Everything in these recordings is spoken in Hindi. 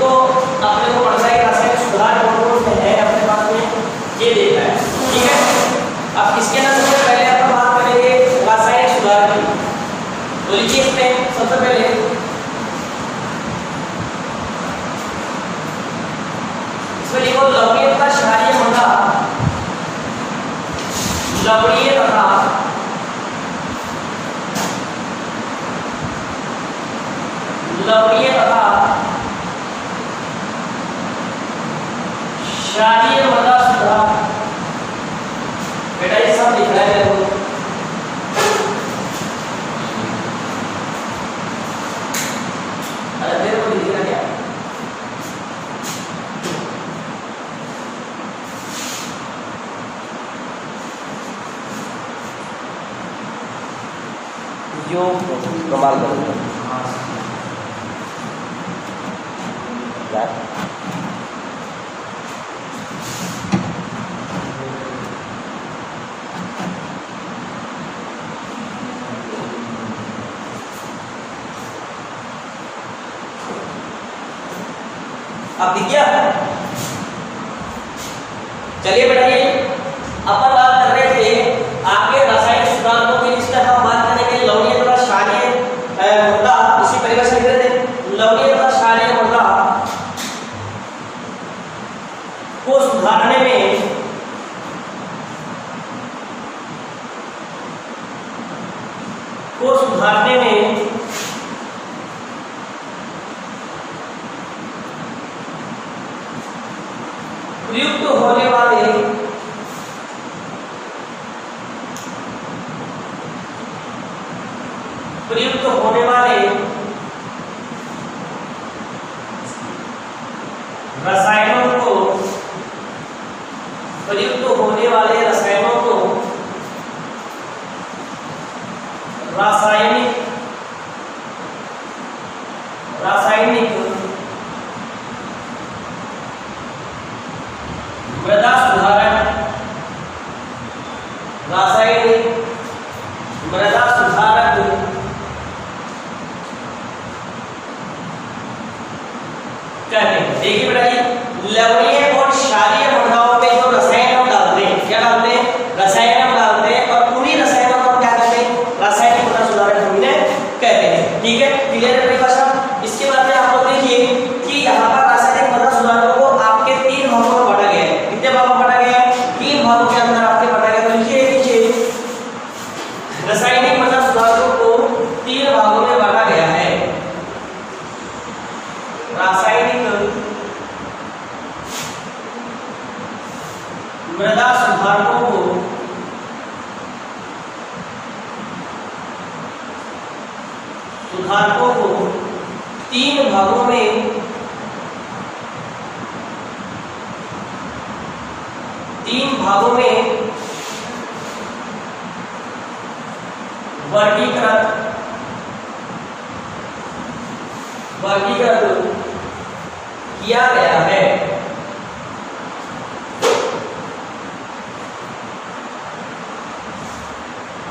इसको अपने को पढ़ना है रासायनिक सुधार कौन से है अपने पास में ये देखना है, ठीक है। अब इसके अंदर सबसे पहले अपन बात करेंगे रासायनिक सुधार की। तो लिखिए इसमें सबसे पहले इसमें लिखो लवणीय तथा क्षारीय मृदा, लवणीय तथा क्षारीय मृदा सुधार। बेटा ये सब लिख रहा है देखो, अरे मेरे को लिख रहा क्या यो कमाल करूँगा अब दिख गया। चलिए बेटा ये अपन बात कर रहे थे आगे रासायनिक सुधारकों की लिस्ट हम बात करेंगे लवणीय तथा क्षारीय मृदा। इसी परिभाषा लिख रहे थे लवणीय तथा क्षारीय मृदा को सुधारने में प्रयुक्त होने वाले रसायनों को रासायनिक मृदा सुधारक कहते हैं। देखिए बेटा जी लवणीय और क्षारीय मृदाओं में जो रसायन हम डालते हैं, क्या डालते हैं? रसायन हम डालते हैं और उन्हीं रसायनों को हम क्या कहते हैं? रासायनिक मृदा सुधारक हम इन्हें कहते हैं, ठीक है। क्लियर है परिभाषा। इसके बाद में आप लोग देखिए कि यहाँ पर रासायनिक मृदा सुधारकों को आपके 3 भागों में बांटा गया है। कितने भागों में बांटा गया है? 3 भागों के अंदर आपके बांटा गया। तो लिखिए रासायनिक मृदा सुधारकों को 3 भागों में बांटा गया है। रासायनिक मृदा सुधारकों को तीन भागों में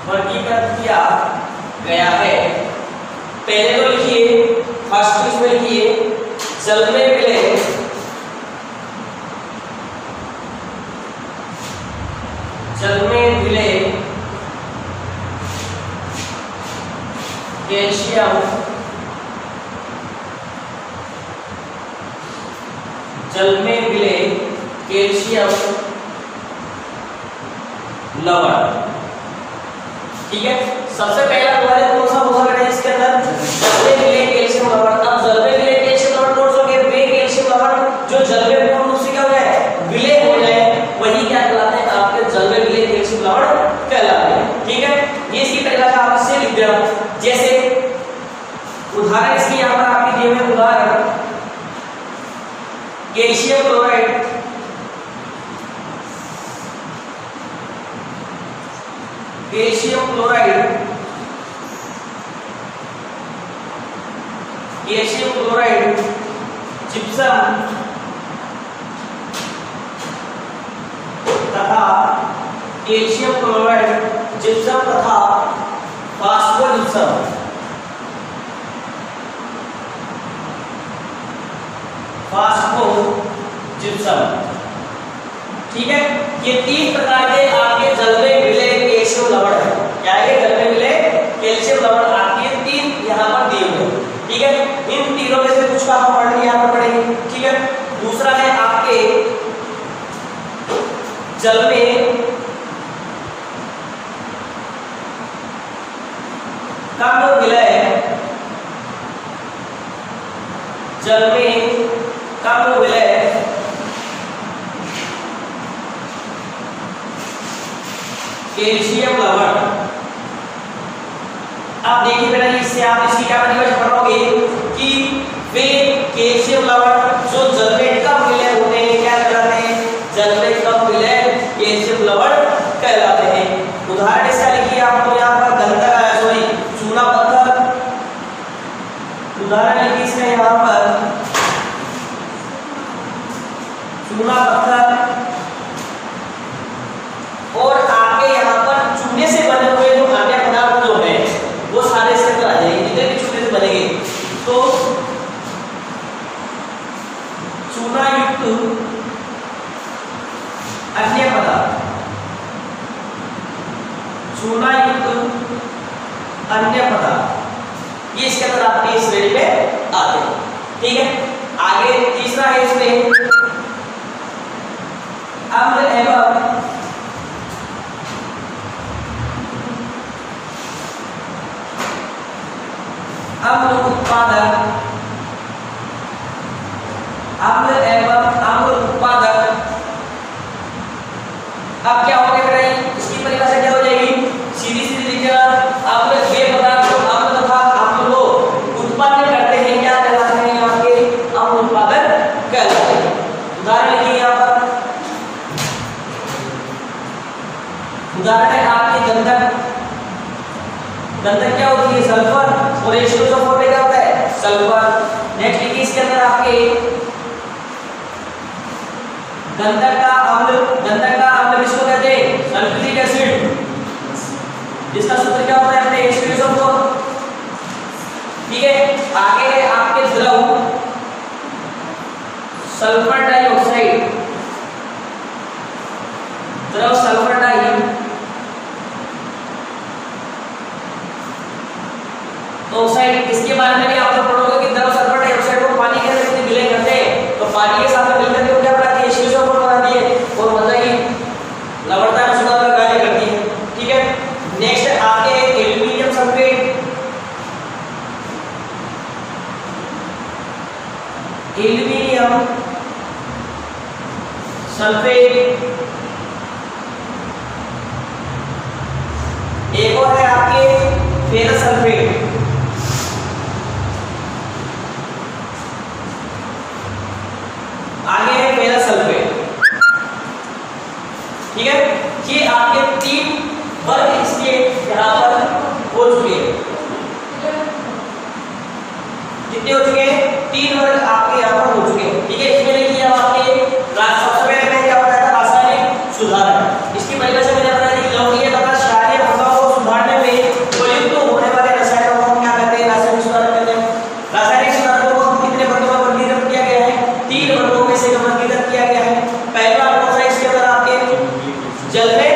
वर्गीकृत किया गया है। पहले तो लिखिए फर्स्ट इसमें लिखिए जल में मिले कैल्शियम लवण, ठीक है। सबसे पहला हमारे कौन सा होगा बेटा इसके अंदर? जल में मिले कैल्शियम लवण। अब जल में मिले कैल्शियम लवण कौन सा होगा? वे कैल्शियम लवण जो जल में पूर्ण रूप से क्या हो जाए? विलय हो जाए, वही क्या कहलाते हैं? आपके जल में मिले कैल्शियम लवण कहलाते हैं, ठीक है। ये इसकी परिभाषा आप इससे लिख देना। जैसे उदाहरण इसके यहाँ पर आपके दिए हुए उदाहरण कैल्शियम क्लोराइड, जिप्सम तथा फास्फोजिप्सम। ठीक है, ये 3 प्रकार के आपके जल में मिले कैल्शियम लवण है। क्या है? जल में मिले कैल्शियम लवण आपके 3 यहाँ पर दिए हुए। ठीक है, इन तीनों में से कुछ का हम वर्णन यहाँ पर पढ़ेंगे। ठीक है, दूसरा है आपके जल में कम विलय, जल में कम विलय कैल्शियम लवण। अब देखिए बेटा, इससे आप इसकी क्या परिभाषा पढ़ोगे कि वे कैल्शियम लवण जो जल में कम विलय होते हैं क्या कहलाते हैं? जल में कम विलय कैल्शियम लवण कहलाते हैं। उदाहरण इसका लिखिए आपको यहाँ पर गंधक, सॉरी चूना पत्थर। उदाहरण लिखिए इसका यहाँ पर चूना पत्थर, और आपके यहाँ पर चूने से बने हुए जो अन्य पदार्थ जो है वो सारे इसके अंदर आ जाएंगे, जितने भी चूने से बनेंगे। तो चूना युक्त अन्य पदार्थ, चूना युक्त अन्य पदार्थ, ये इसके अंदर आपके इस श्रेणी में आते हैं। ठीक है, आगे तीसरा है इसमें अम्ल एवं अम्ल उत्पादक, अम्ल एवं अम्ल उत्पादक। अब क्या हो गया, इसकी परिभाषा क्या हो जाएगी? सीधी सीधी लिखिएगा, अम्ल वे पदार्थ जो अम्ल तथा अम्ल को उत्पन्न करते हैं क्या कहलाते हैं? आपके अम्ल उत्पादक कहलाते हैं। उदाहरण लिखिए यहाँ पर, उदाहरण है आपके गंधक। गंधक क्या होती है? सल्फर, और H2SO4 में क्या होता है? सल्फर। नेक्स्ट लिखिए इसके अंदर आपके गंधक का अम्ल, गंधक का अम्ल किसको कहते हैं? सल्फ्यूरिक एसिड, जिसका सूत्र क्या होता है? अपने H2SO4। ठीक है, आगे है आपके द्रव सल्फर डाइऑक्साइड, द्रव सल्फर डाई ऑक्साइड। इसके बारे में भी आप लोग पढ़ोगे कि द्रव सल्फर डाइऑक्साइड को पानी के अंदर विलय करते हैं तो पानी के साथ मिलकर के क्या बनाती है? H2SO4 बनाती है, और मतलब कि लवणता में सुधार का कार्य करती है। ठीक है, नेक्स्ट आपके एल्यूमिनियम सल्फेट, एल्यूमिनियम सल्फेट। एक और है आपके फेरस सल्फेट। आगे है फेरस सल्फेट। ठीक है, ये आपके 3 वर्ग इसके यहाँ पर हो चुके हैं। कितने हो चुके हैं? 3 वर्ग आपके यहाँ पर हो चुके हैं। ठीक है, इसमें देखिए अब आपके सबसे पहले मैंने क्या बताया था? रासायनिक सुधारक। इसकी परिभाषा मैंने बताया थी, लवणीय तथा क्षारीय मृदाओं को सुधारने में प्रयुक्त होने वाले रसायनों को हम क्या कहते हैं? रासायनिक सुधारक कहते हैं। रासायनिक सुधारकों को कितने वर्गों में वर्गीकृत किया गया है? 3 वर्गों में से वर्गीकृत किया गया है। पहला कौन सा? इसके अंदर आपके जल में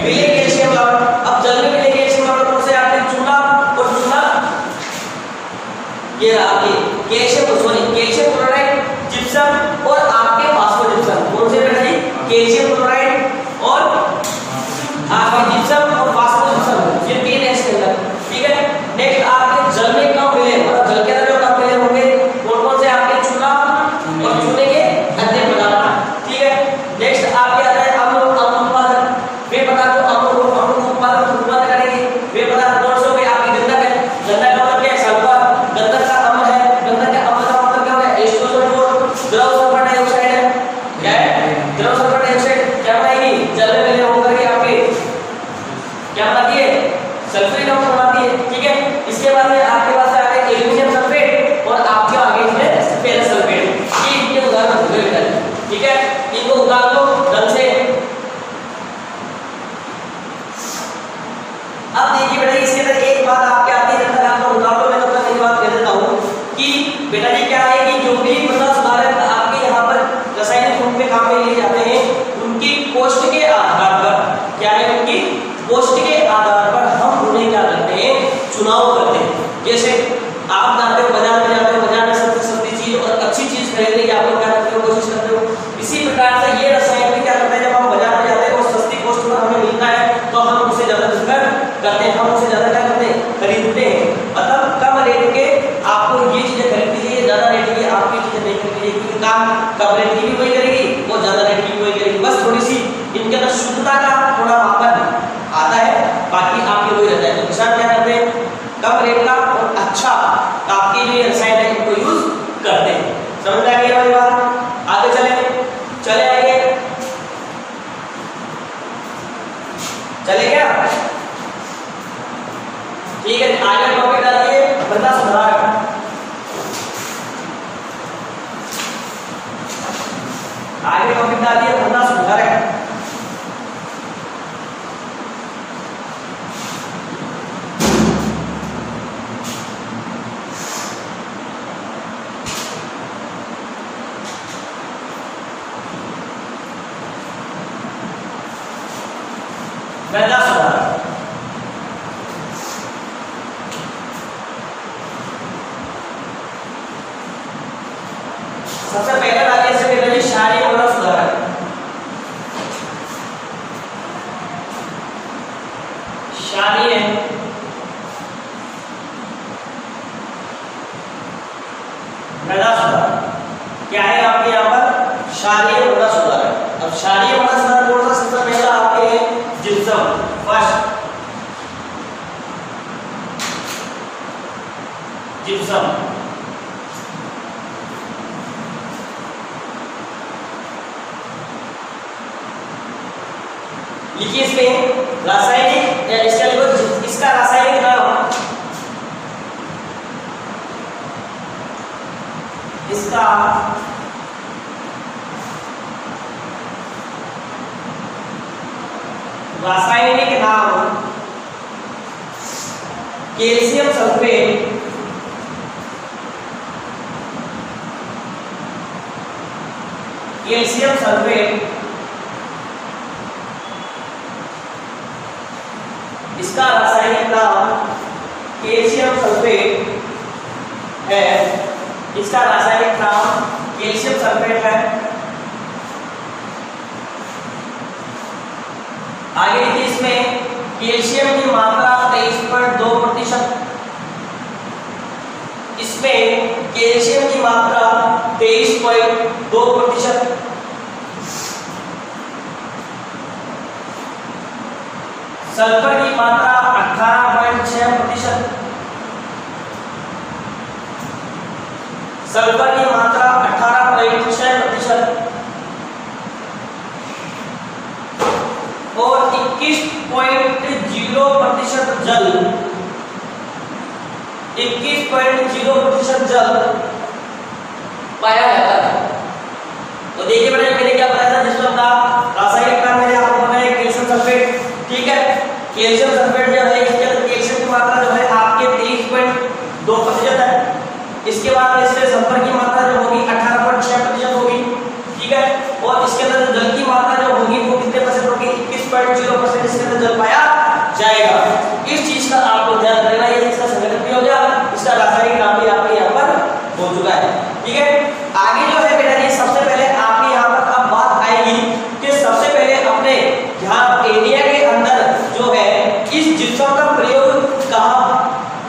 मिले कैल्शियम लवण। अब जल में मिले कैल्शियम लवण कौन से? आपके चूना, और चूना ये आपके कैल्शियम क्लोराइड, जिप्सम और आपके फास्फोजिप्सम। कौन से बेटा जी? कैल्शियम क्लोराइड और आपके जिप्सम और फास्फोजिप्सम, ये 3 है इसके अंदर। ठीक है, नेक्स्ट आपके जल में कम मिले, मतलब जल के अंदर जो कम मिले होंगे कौन कौन से? आपके चूना और चूने के अन्य पदार्थ। ठीक है, नेक्स्ट आपके आता है अम्ल उत्पादक। वे पदार्थ जो अम्ल उत्पादन करेंगे, वे पदार्थ कौन से हो गए? आपकी गंधक है, गंधक का मतलब क्या है? सल्फर। गंधक का अम्ल है, गंधक के अम्ल का मतलब क्या है? H2SO4। द्रव सल्फर डाइऑक्साइड है, क्या है? द्रव सल्फर डाइऑक्साइड। खरीदने की आप लोग क्या करते हो, कोशिश करते हो। इसी प्रकार से ये रसायन भी क्या करते हैं, जब हम बाजार में जाते हैं और सस्ती कॉस्ट पर हमें मिलता है तो हम उसे ज्यादा प्रेफर करते हैं, हम उसे ज्यादा क्या करते हैं, खरीदते हैं। मतलब कम रेट के आपको ये चीजें खरीदनी चाहिए, ज्यादा रेट की आपको ये चीजें नहीं खरीदनी चाहिए, क्योंकि काम कम रेट की भी वही करेगी और ज्यादा रेट की भी वही करेगी। बस थोड़ी सी इनके अंदर शुद्धता का थोड़ा मापन आता है, बाकी आपके वही रहता है। तो किसान क्या करते हैं, कम रेट का और अच्छा आपके जो ये रसायन है इनको यूज करते हैं। समझ आ गई हमारी बात? आगे चले आइए, चले क्या? ठीक है, आगे टॉपिक डालिए मृदा सुधारक। आगे टॉपिक डालिए मृदा सुधारक। मृदा सुधारक सबसे पहले डालिए, इससे पहले जी क्षारीय मृदा सुधारक। क्षारीय मृदा सुधारक क्या है आपके यहाँ पर? क्षारीय मृदा सुधारक। अब क्षारीय मृदा सुधारक कौन सा? सबसे पहला आपके जिप्सम, फर्स्ट जिप्सम। लिखिए इसमें रासायनिक या इसका रासायनिक नाम, इसका रासायनिक नाम कैल्शियम सल्फेट। कैल्शियम सल्फेट इसका रासायनिक नाम कैल्शियम सल्फेट है। इसका रासायनिक नाम कैल्शियम सल्फेट है। आगे देखिए, इसमें कैल्शियम की मात्रा 23.2%। इसमें कैल्शियम की मात्रा 23.2%। सल्फर की मात्रा 18.6%। सल्फर की मात्रा 18.6% और 21.0% जल। 21.0% जल पाया जाता है। तो देखिए बेटा, मैंने क्या बताया था, जिसमें था रासायनिक नाम मैंने आपको बताया कैल्शियम सल्फेट। ठीक है, कैल्शियम सल्फेट जो है इसके अंदर कैल्शियम की मात्रा जो है आपके 23.2% है। इसके बाद इसमें सल्फर की मात्रा जो होगी 18.6% होगी। ठीक है, और इसके अंदर जल की मात्रा जो होगी वो कितने परसेंट होगी? 21.0% इसके अंदर जल पाया जाएगा। इस चीज का आपको ध्यान रखना, ये इसका संगठन भी हो गया, इसका रासायनिक नाम भी आपके यहाँ पर हो चुका है। ठीक है, आगे जो है बेटा ये सबसे पहले आपके यहाँ पर अब बात आएगी कि सबसे पहले अपने यहाँ इंडिया के अंदर जो है इस जिप्सम का प्रयोग कहाँ,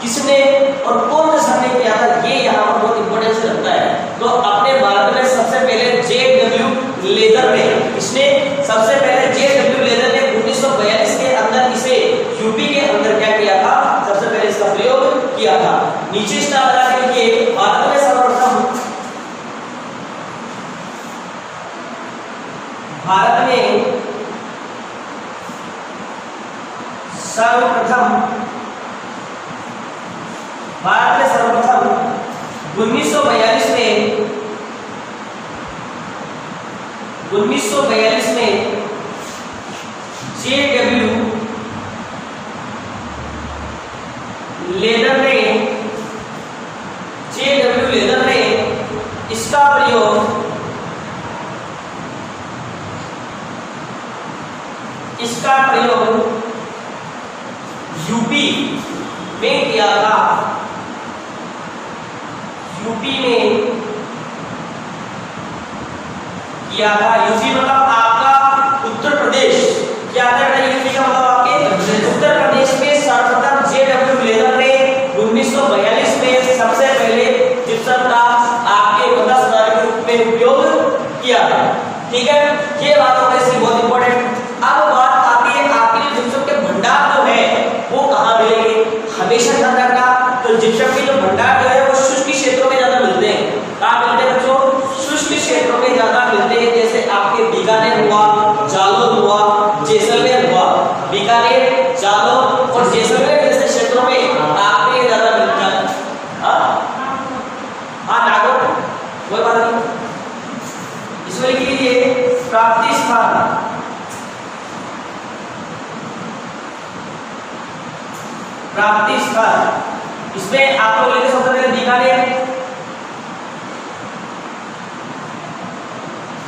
किसने और कौन से सन ने किया था, ये यहाँ पर बहुत इंपॉर्टेंस रखता है। तो अपने भारत में सबसे पहले जे.डब्ल्यू. लेदर ने, इसने सबसे पहले जे.डब्ल्यू. लेदर ने 1942 के अंदर इसे यूपी के अंदर क्या किया था, सबसे पहले इसका प्रयोग किया था। नीचे स्टार लगा के लिखिए, भारत में सर्वप्रथम, भारत में सर्वप्रथम 1942 में जे.डब्ल्यू. लेदर ने इसका प्रयोग यूपी में किया था। यूपी में किया था। यूपी मतलब आपका उत्तर प्रदेश, क्या था बेटा यूपी का मतलब आपके उत्तर प्रदेश में सर्वप्रथम जेडब्ल्यू लेजर ने 1942 में सबसे पहले जिप्सम का आपके मतलब सुधार के रूप में उपयोग किया था। ठीक है, ये बात हो गई बहुत इंपॉर्टेंट। अब बात आती है आपके जिप्सम के भंडार जो है वो कहाँ मिलेंगे, हमेशा ध्यान रखना। तो जिप्सम के जो भंडार जो है वो शुष्क क्षेत्रों में ज्यादा मिलते हैं। कहाँ मिलते हैं बच्चों, शुष्क क्षेत्रों में ज्यादा मिलते हैं। जैसे आपके बीकानेर हुआ, जालौन हुआ, जैसलमेर हुआ। बीकानेर, जालौन और जैसलमेर जैसे क्षेत्रों में आपके ज्यादा मिलता है। हाँ नागौर, कोई बात नहीं। इसमें लिख लीजिए प्राप्ति स्थान। प्राप्ति स्थान इसमें आप लोग लेंगे सबसे पहले बीकानेर,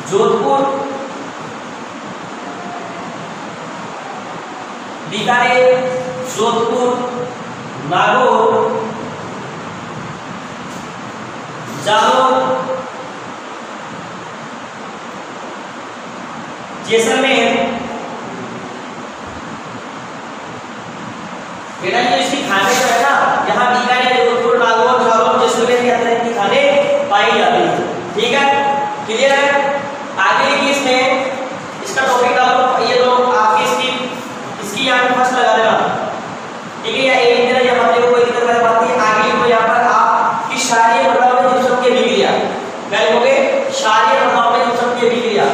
जोधपुर, बीकानेर, जोधपुर, नागौर, जालौन, जैसलमेर। बेटा ये इसकी खाने जो है ना, यहाँ बीकानेर, जोधपुर, नागौर, जालौन, जैसलमेर के अंदर की खाने पाई जाती है। ठीक है, क्लियर है। आगे देखिए इसमें इसका टॉपिक डालो, ये लोग आपकी इसकी यहाँ पे फर्स्ट लगा देना। ठीक है, या एक दिन या मतलब कोई दिक्कत वाली बात नहीं। आगे को यहाँ पर आप कि क्षारीय मृदाओं में जिप्सम की अभिक्रिया, क्या लिखोगे, क्षारीय मृदाओं में जिप्सम की अभिक्रिया।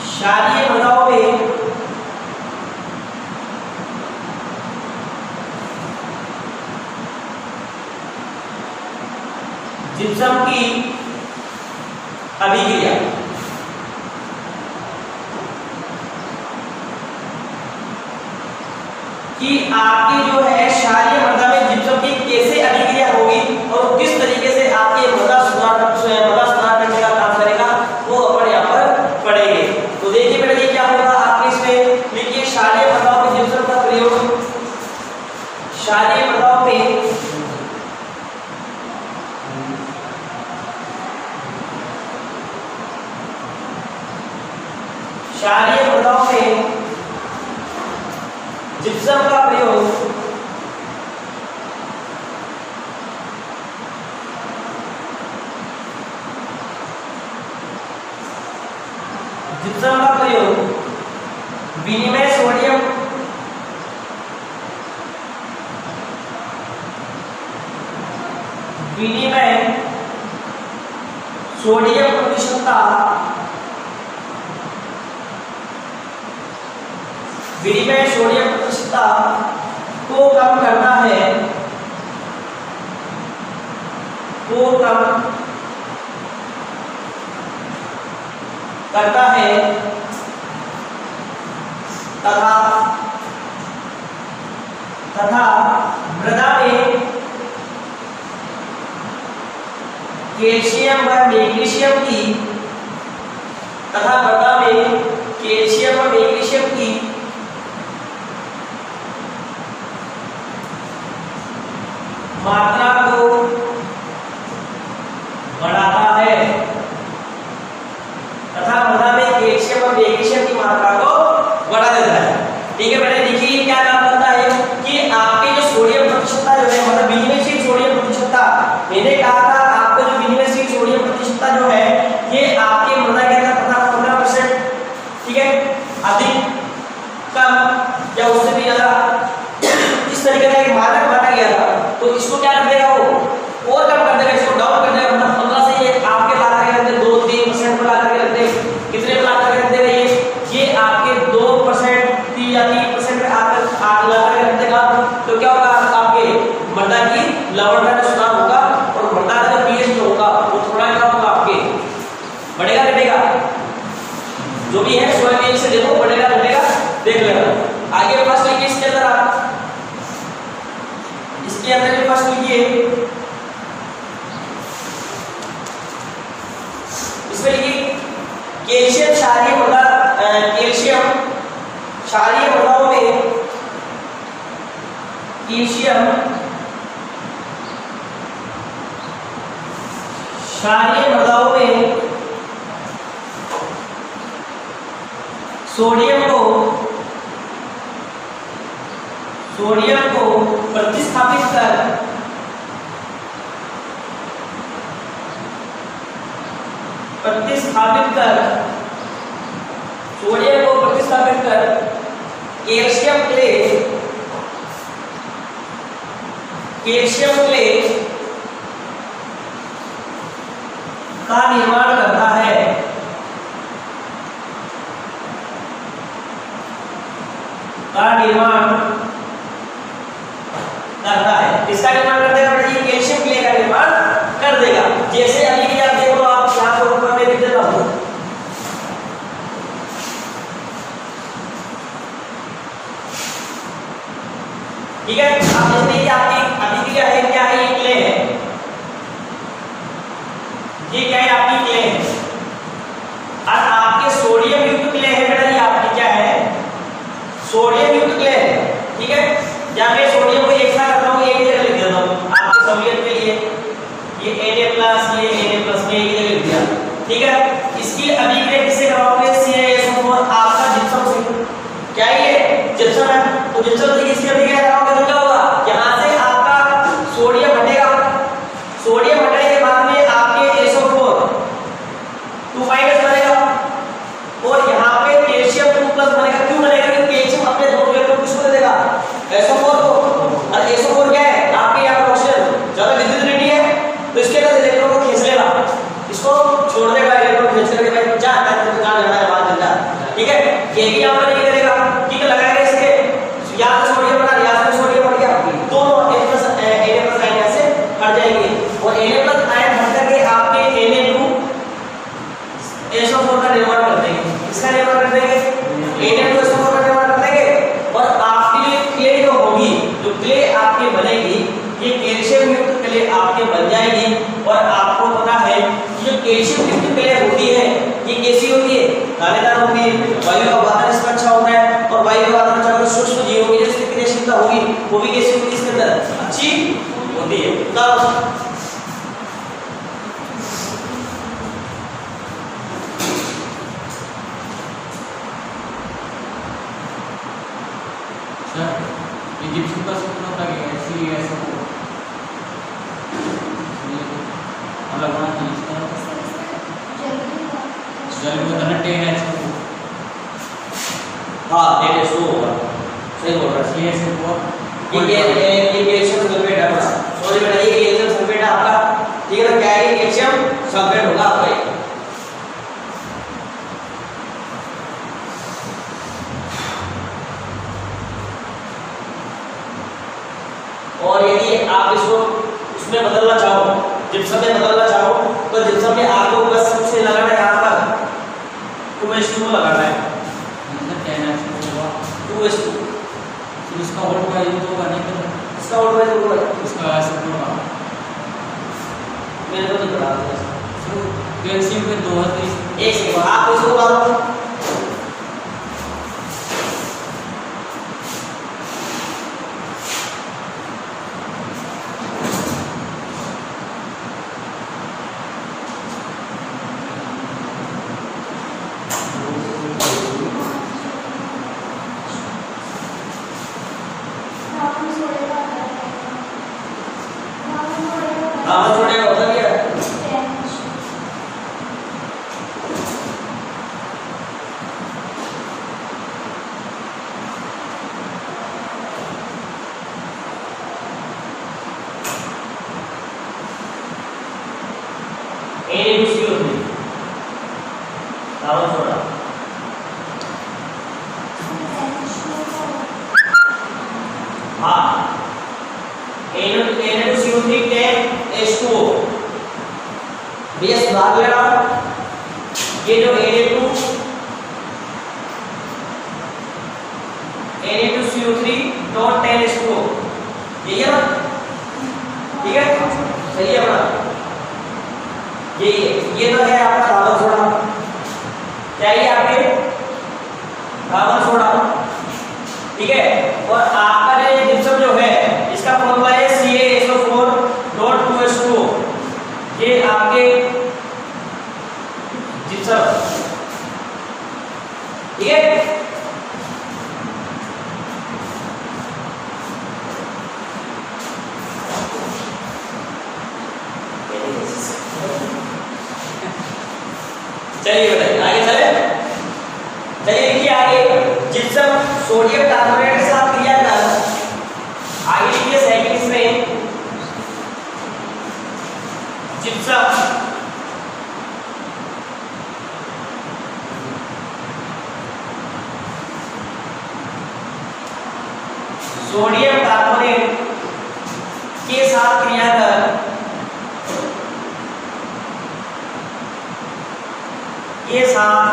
क्षारीय मृदाओं में जिप्सम की अभिक्रिया। कि आपकी जो है क्षारीय मृदा में जिप्सम की कैसे अभिक्रिया होगी और किस तरीके से आपके मृदा सुधार करने का काम करेगा वो अपन यहाँ पर पढ़ेंगे। तो देखिए बेटा ये क्या होगा आपके इसमें लिखिए क्षारीय मृदाओं में जिप्सम का प्रयोग। क्षारीय मृदाओं में क्षारीय मृदाओं में जिप्सम का प्रयोग विनिमय सोडियम प्रतिशतता विनिमय सोडियम प्रतिशतता को कम करता है, तथा मृदा में कैल्शियम व मैग्नीशियम की मात्रा को बढ़ाता है, तथा मृदा में कैल्शियम और मैग्नीशियम की मात्रा को बढ़ा देता है। ठीक है बेटा, देखिए क्या काम करता है कि आपके जो सोडियम प्रतिशतता जो है मतलब विनिमयशील सोडियम प्रतिशतता, मैंने कहा था आपका जो विनिमयशील सोडियम प्रतिशतता जो है ये आपके मृदा के अंदर 15%, ठीक है, अधिक कम या उससे भी ज्यादा इस तरीके का एक मानक माना गया था। तो इसको क्या कर देगा वो और कम कर देगा, इसको डाउन कर देगा। मतलब 15 से ये आपके ला करके रखते 2-3% पर ला करके रखते, कितने पर ला करके रख देगा ये आपके 2% या 3% पे आप ला करके रख देगा। तो क्या होगा आपके मृदा की लवणता में सुधार होगा और मृदा का जो पीएच जो होगा वो थोड़ा क्या होगा आपके बढ़ेगा घटेगा, जो भी है सोयल से देखो बढ़ेगा घटेगा देख लेना। आगे फर्स्ट लिखिए इसके अंदर, आप इसके अंदर भी फर्स्ट लिखिए, इसमें लिखिए कैल्शियम क्षारीय मृदा, कैल्शियम क्षारीय मृदाओं में कैल्शियम क्षारीय मृदाओं में सोडियम को प्रतिस्थापित कर सोडियम को प्रतिस्थापित कर कैल्शियम क्ले का निर्माण करता है। इसका निर्माण कर देगा बेटा, ये कैल्शियम क्ले का निर्माण कर देगा। जैसे अभी भी आप देखो, आप यहाँ पर ऊपर में लिख देता हूँ, ठीक है। आप देखते हैं कि आपकी अभी क्या है ये क्ले है, ये क्या है आपकी क्ले है, और आपके सोडियम युक्त क्ले है बेटा, ये आपकी क्या है सोडियम युक्त क्ले है, ठीक है। जब मैं सोडियम को एक साथ रखता हूँ, एक जगह लिख देता हूँ आपकी सहूलियत के लिए, ये Na+, ये Na+ में एक जगह लिख दिया, ठीक है। इसकी अभिक्रिया किससे कराओगे, CaSO4 आपका जिप्सम से, क्या ये जिप्सम है, तो जिप्सम से किसकी अभिक्रिया कराओगे तो क्या होगा, यहाँ से आपका सोडियम हटेगा, सोडियम हटने के बाद में आपके SO4 2 बनेगा, और यहाँ पे कैल्शियम 2+ बनेगा। क्यों बनेगा, क्योंकि कैल्शियम अपने दोनों इलेक्ट्रॉन किसको दे देगा, SO4 को, और SO4 क्या है आपके यहाँ पर ऑक्सीजन ज्यादा विद्युत है, तो इसके बाद इलेक्ट्रॉन को खींच लेगा, इसको छोड़ देगा, इलेक्ट्रॉन खींच करके भाई जा कहाँ जाना है बाहर चलता, ठीक है। ये भी यहाँ पर नहीं करेगा, ठीक है, लगाएगा इसके, यहाँ से सोडियम बना, यहाँ से सोडियम हट गया, दोनों Na+ आयन यहाँ से हट जाएंगे, और Na+ आयन हट करके आपके Na2SO4 का निर्माण कर देंगे। इसका निर्माण कर देंगे, Na2SO4 का निर्माण कर देंगे, और आपकी जो क्ले जो होगी, जो क्ले आपकी बनेगी, ये कैल्शियम युक्त क्ले आपके बन जाएगी। और आपको पता है कि जो कैल्शियम युक्त क्ले होती है, ये कैसी होती है, दानेदार होती है, वायु का वातावरण इसका अच्छा होता है, और वायु का वातावरण अच्छा होगा, सूक्ष्म जीवों की जिसकी क्रियाशीलता होगी वो भी कैसी होती है, इसके अंदर अच्छी होती है। जिप्सम का सूत्र होता है CaSO4 अलग होना चाहिए, जल को धन 10HO4, हाँ 10HO होगा, सही बोल रहा है। CaSO4 ये कैल्शियम सल्फेट है अपना, सॉरी बेटा, ये कैल्शियम सल्फेट है आपका, ठीक है ना, क्या है, कैल्शियम सल्फेट होगा आपका। और यदि आप इसको उसमें बदलना चाहो, जिप्सम में बदलना चाहो, तो जिप्सम में आपको बस सबसे लगाना है यहाँ पर 2H2 लगाना है, 2H2, इसका वोल्ट का यूज होगा नहीं करना, इसका वोल्ट वाइज होगा, इसका ऐसा होगा, मैंने तो नहीं पढ़ा कैल्शियम में 2000 एक सेकंड आप इसको बात छोड़ेगा होता क्या है? Na2CO3 कार्बन छोड़ा, हाँ Na2CO3 10H2O, बेस भाग लेना, ये जो Na2CO3 डॉट 10H2O, यही है ना, ठीक है, सही है अपना, ये तो है आपका कार्बन सोडा, क्या ये आपके कार्बन सोडा, ठीक है। और आपका जो जिप्सम जो है, इसका फॉर्मूला है CaSO4 डॉट 2H2O, ये आपके चलिए बताइए आगे चले। चलिए लिखिए आगे, जिप्सम सोडियम कार्बोनेट के साथ क्रिया कर, आगे लिखिए सेकंड इसमें जिप्सम सोडियम कार्बोनेट के साथ क्रिया कर, के साथ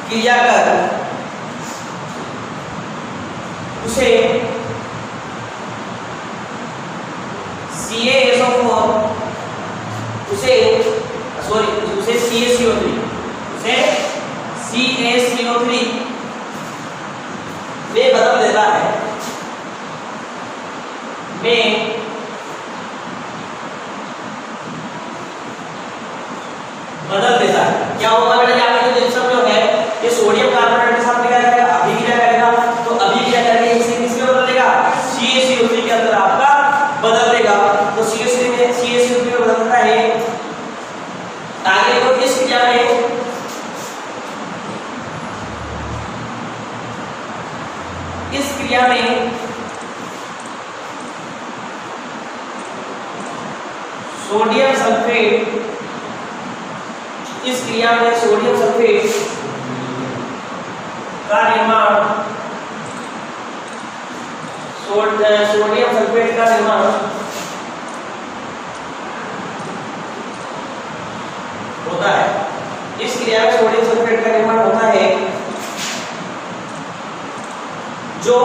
क्रिया कर उसे CaSO4 उसे CaCO3 में बदल देता है, में बदल देता है। क्या होगा बेटा, यहाँ पे जो जिप्सम जो है ये सोडियम कार्बोनेट के साथ क्या करेगा, अभिक्रिया करेगा, तो अभिक्रिया करके इसे किसमें बदल देगा, CaCO3 के अंदर आपका बदल देगा। तो CaCO3 में बदलता है। आगे देखो इस क्रिया में सोडियम सल्फेट, इस क्रिया में सोडियम सल्फेट का निर्माण, सोडियम सल्फेट का निर्माण होता है। इस क्रिया में सोडियम सल्फेट का निर्माण होता है जो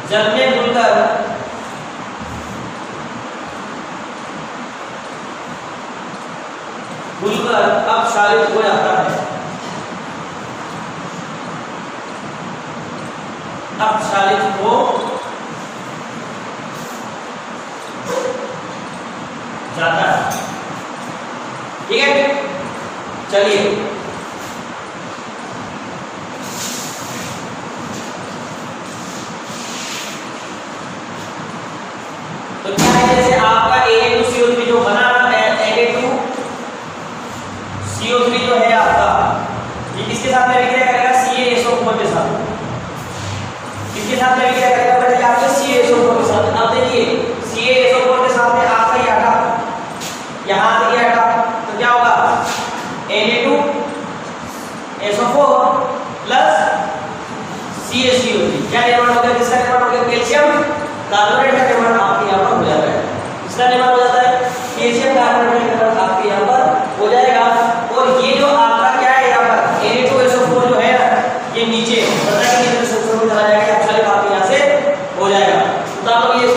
जल में घुलकर अपक्षालित हो जाता है, अपक्षालित हो जाता है। ठीक है, चलिए तो क्या है, जैसे आपका Na2CO3 जो बना है, Na2CO3 जो है आपका, ये किसके साथ में विक्रिया करेगा, CaSO4 के साथ। किसके साथ में विक्रिया करेगा बेटा, आपके CaSO4 के साथ। अब देखिए CaSO4 के साथ में आपका ये आटा, यहाँ से ये आटा, तो क्या होगा, Na2SO4 प्लस CaCO3 क्या निर्माण होगा, किसका निर्माण होगा, कैल्शियम कार्बोनेट का निर्माण आपके यहाँ पर हो जाता है। इसका निर्माण हो जाता है, कैल्शियम कार्बोनेट का निर्माण आपके यहाँ पर हो जाएगा। और ये जो आपका क्या है यहाँ पर Na2SO4 जो है ना, ये नीचे पता है कि सेंसर में चला जाएगा, अच्छा लगा आपके यहाँ से हो जाएगा। तो आप लोग ये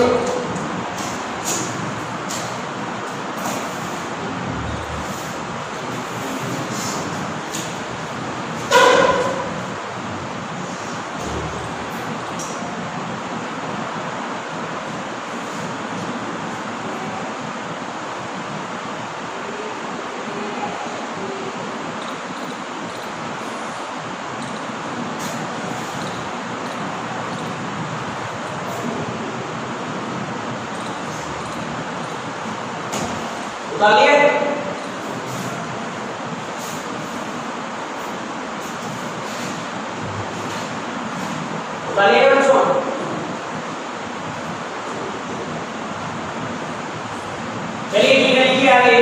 उतारिए। उतारिए बच्चों। चलिए ठीक है, लिखिए आगे,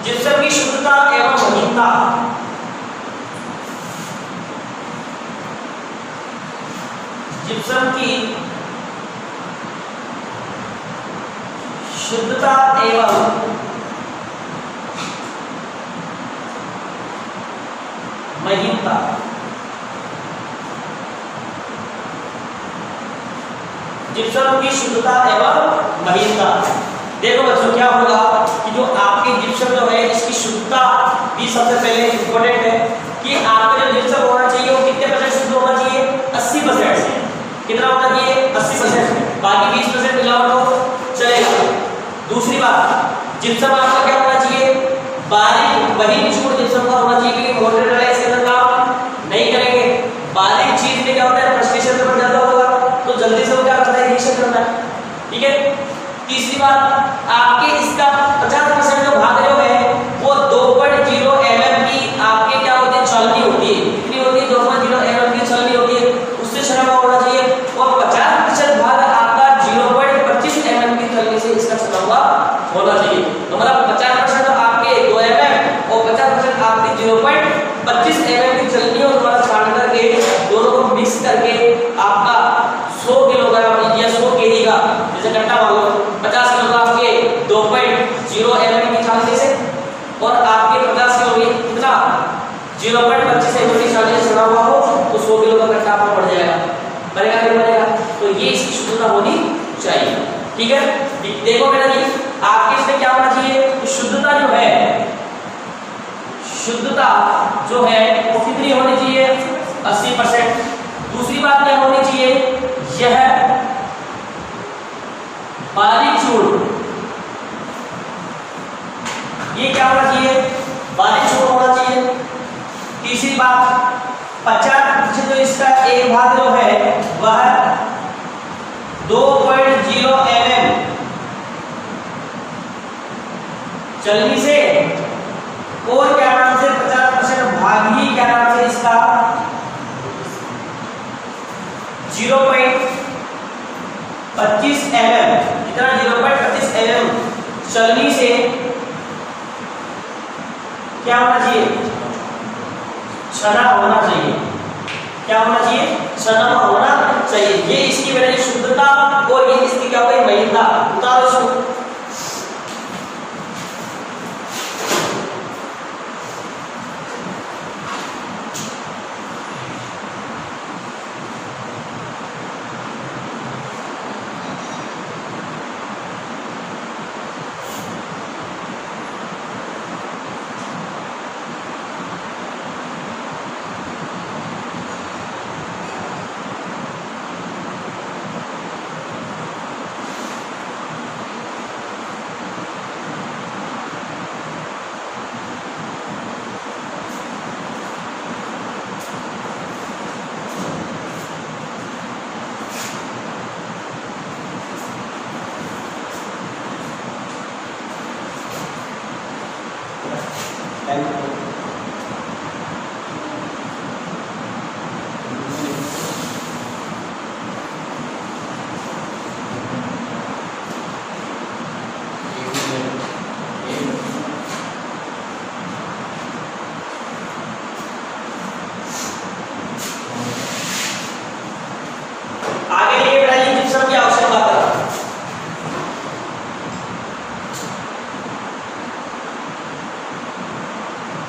जिप्सम की शुद्धता एवं महीनता, जिप्सम की शुद्धता एवं महीनता, जिप्सम की शुद्धता एवं महीनता। देखो बच्चों क्या होगा कि जो आपके जिप्सम जो है इसकी शुद्धता भी सबसे पहले इंपॉर्टेंट है कि आपका जो जिप्सम होना चाहिए वो कितने % शुद्ध होना चाहिए, 80% से। कितना होना चाहिए, 80%। बाकी 20% मिलावट हो चलेगा। दूसरी बात, जिप्सम आपका क्या होना चाहिए, बारीक बारीक चूर्ण जिप्सम का होना चाहिए, क्योंकि मोटर ड्राई इसके अंदर काम नहीं करेंगे। बारीक चीज में क्या होता है, फ्रस्ट्रेशन में बढ़ जाता होगा, तो जल्दी से वो क्या करता है, रिएक्शन करता बात आपके इसका 50% जो भाग रहे है वो 2.0 mm की आपके क्या होती है छलनी होती है। कितनी होती है 2.0 mm की छलनी होती है, उससे छना हुआ होना चाहिए। और 50% भाग आपका 0.25 mm की छलनी से इसका छना हुआ होना चाहिए। तो मतलब 50% आपके 2 mm और 50% आपकी 0.25 mm की छलनी और तुम्हारा छान करके दोनों को मिक्स करके आपका 100 किलोग्राम या 100 केजी का जैसे कट्टा मान लो 50 किलो का आपके 2.0 mm की छाननी से और आपके 50 किलो में कितना 0.25 mm की छाननी से छना हुआ हो तो 100 किलो का कट्टा आपका बढ़ जाएगा। बनेगा नहीं बनेगा? तो ये इसकी शुद्धता होनी चाहिए। ठीक है, देखो बेटा जी आपके इसमें क्या होना चाहिए, शुद्धता जो है, शुद्धता जो है वो कितनी होनी चाहिए 80%। दूसरी बात क्या होनी चाहिए, यह बारीक चूर्ण, ये क्या होना चाहिए बारीक चूर्ण होना चाहिए। तीसरी बात 50% जो इसका एक भाग जो है वह 2.0 mm चलनी से और क्या नाम से 50% भाग ही क्या नाम से इसका 0.25 mm, कितना 0.25 mm चलनी से क्या होना चाहिए छना होना चाहिए। क्या होना चाहिए छना होना चाहिए। ये इसकी वजह शुद्धता और ये इसकी क्या हुई महीनता। उतारो इसको।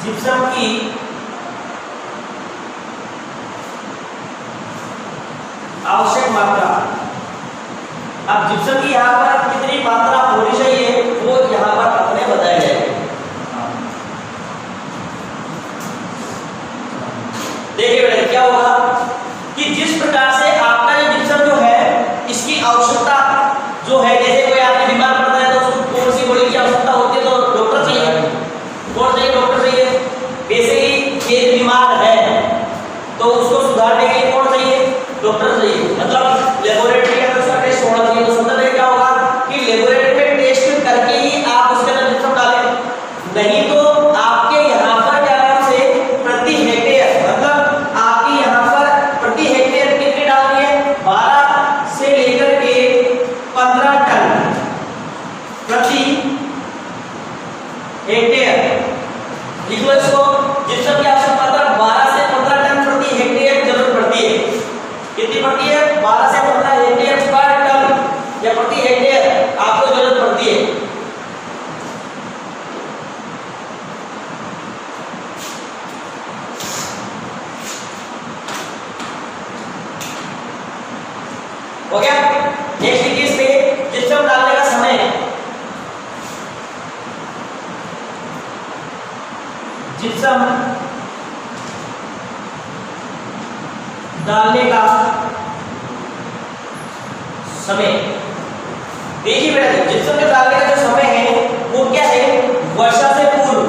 जिप्सम की आवश्यक मात्रा। अब जिप्सम की यहाँ पर कितनी मात्रा होनी चाहिए वो यहाँ पर अपने बताए गए। देखिए बेटा क्या होगा कि जिस प्रकार से आपका ये जिप्सम जो है इसकी आवश्यकता जो है, जैसे कोई आदमी बीमार पड़ता है तो उसको कौन सी गोली की आवश्यकता होती है, तो डॉक्टर चाहिए। कौन चाहिए? डॉक्टर चाहिए। वैसे ही ये बीमार है तो उसको सुधारने के लिए कौन चाहिए? डॉक्टर चाहिए। मतलब लेबोरेटरी का उसका टेस्ट होना चाहिए। तो मतलब क्या होगा कि लेबोरेटरी में टेस्ट करके ही आप उसके अंदर जिप्सम डालें, नहीं तो आपके यहाँ पर क्या नाम से प्रति हेक्टेयर, मतलब आपके यहाँ पर प्रति हेक्टेयर कितनी डालनी है 12 से लेकर के 15 टन प्रति हेक्टेयर। लिखो इसको, जिप्सम की आवश्यकता 12 से 15 टन प्रति हेक्टेयर जरूरत पड़ती है। कितनी पड़ती है? 12 से 15 हेक्टेयर पर टन या प्रति हेक्टेयर आपको जरूरत पड़ती है। हो गया। नेक्स्ट देखिए इस पे जिप्सम डालने का समय। जिप्सम डालने का समय देखिए बेटा, जिप्सम के डालने का जो समय है वो क्या है, वर्षा से पूर्व,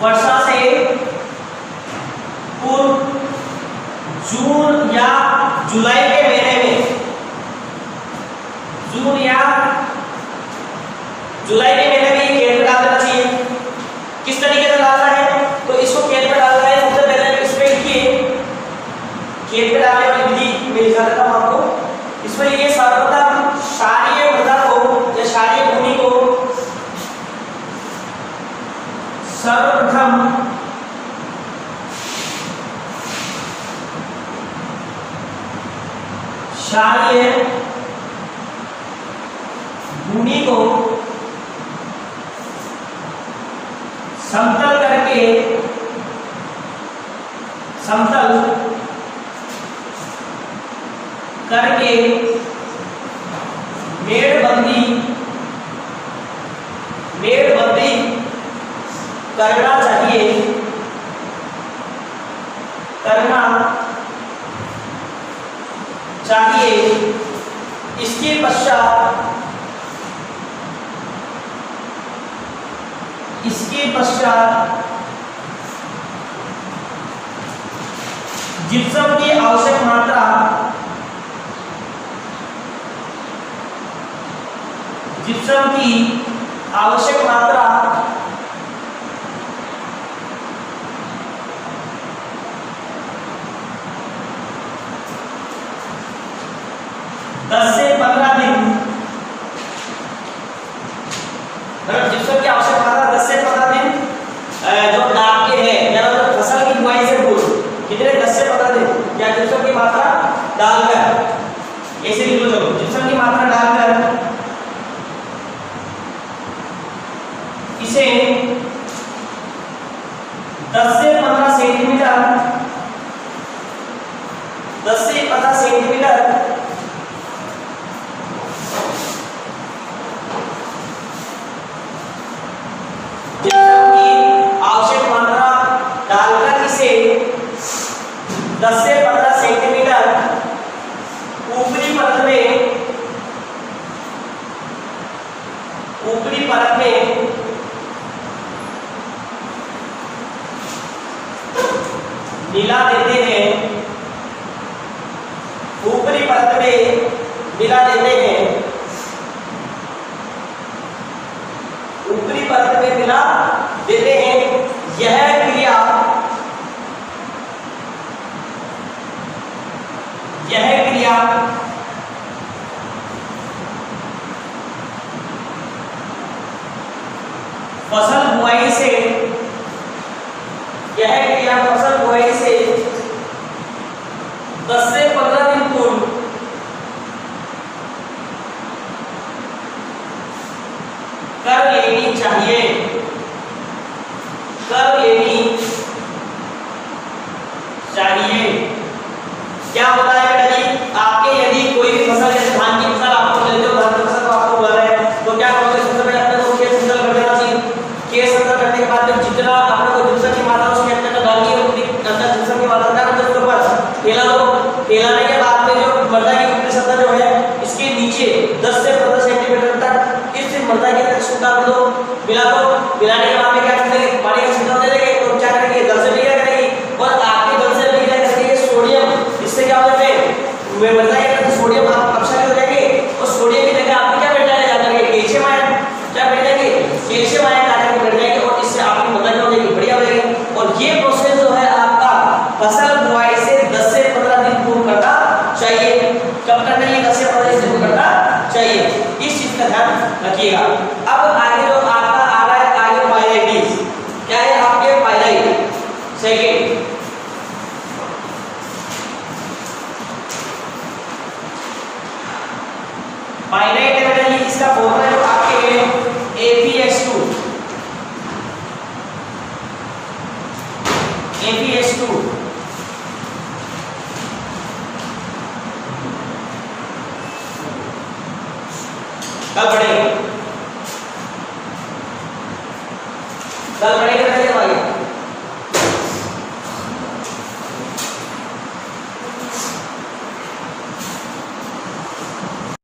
वर्षा से पूर्व जून या जुलाई के महीने में, जून जुलाई के महीने में ये खेत में डाल देना चाहिए। किस तरीके से डालना है, तो इसको खेत में डालना है। सबसे पहले इस पे लिखिए खेत में डालने वाली विधि मैं लिखा देता हूं आपको। इसमें लिखिए सर्वप्रथम क्षारीय मृदा को या क्षारीय भूमि को सर्वप्रथम क्षारीय भूमि को समतल करके मेड़बंदी करना चाहिए। इसके पश्चात जिप्सम की आवश्यक मात्रा 10 से 15 दिन, जिप्सम की आवश्यक मात्रा 10 से 15 दिन जो डाल के है या फसल की बुआई से पूर्व कितने 10 से 15 दिन या जिप्सम की मात्रा डालकर ऐसे लिख लो। चलो जिप्सम की मात्रा डालकर इसे 10 से 15 सेंटीमीटर जिप्सम की आवश्यक मात्रा डालकर इसे 10 से 15 सेंटीमीटर ऊपरी परत में मिला देते हैं। ऊपरी परत में मिला देते हैं। ऊपरी परत में मिला देते हैं। यह क्रिया फसल बुआई से 10 से 15 दिन पूर्व कर लेनी चाहिए। क्या होता है बेटा जी, आपके यदि कोई भी फसल जैसे धान की फसल आपको लेते हो, धान की फसल को आपको उगा रहे हैं तो क्या करोगे, सबसे पहले अपने को खेत समतल कर देना चाहिए। खेत समतल करने के बाद में जितना अपने को जिप्सम की मात्रा उसके अंदर डालनी है उतनी अंदर जिप्सम की मात्रा डाल दो। उसके ऊपर फैला लो। फैलाने के बाद में जो मृदा की ऊपरी सतह जो है इसके नीचे 10 से 15 सेंटीमीटर तक इस मृदा के अंदर सूखा दो, मिला दो। मिलाने के बाद में क्या करेंगे, पानी का छिड़काव दे देंगे। तो क्या करेंगे, दल से लिया करेंगे और आपके दल से लिया करेंगे सोडियम। इससे क्या हो जाएगा, मृदा के अंदर सोडियम अपक्षय हो जाएंगे और सोडियम की जगह आपको क्या बैठ जाएगा, जाकर के कैल्शियम आयन क्या बैठ जाएंगे, कैल्शियम आयन आकर के बैठ जाएंगे और इससे आपकी मृदा क्या हो जाएगी, बढ़िया हो जाएगी। और ये प्रोसेस जो है आपका फसल बुआई से 10 से 15 दिन पूर्व करना चाहिए। कब करना है, 10 से 15 दिन पूर्व करना चाहिए। इस चीज का ध्यान रखिएगा। अब आगे जो आपका आ रहा है, आगे पाइराइटिस क्या है, आपके पाइराइट सेकंड पाइराइट है। इसका फॉर्मूला जो आपके है ApS2 कब बढ़ेगा, कल बढ़ेगा,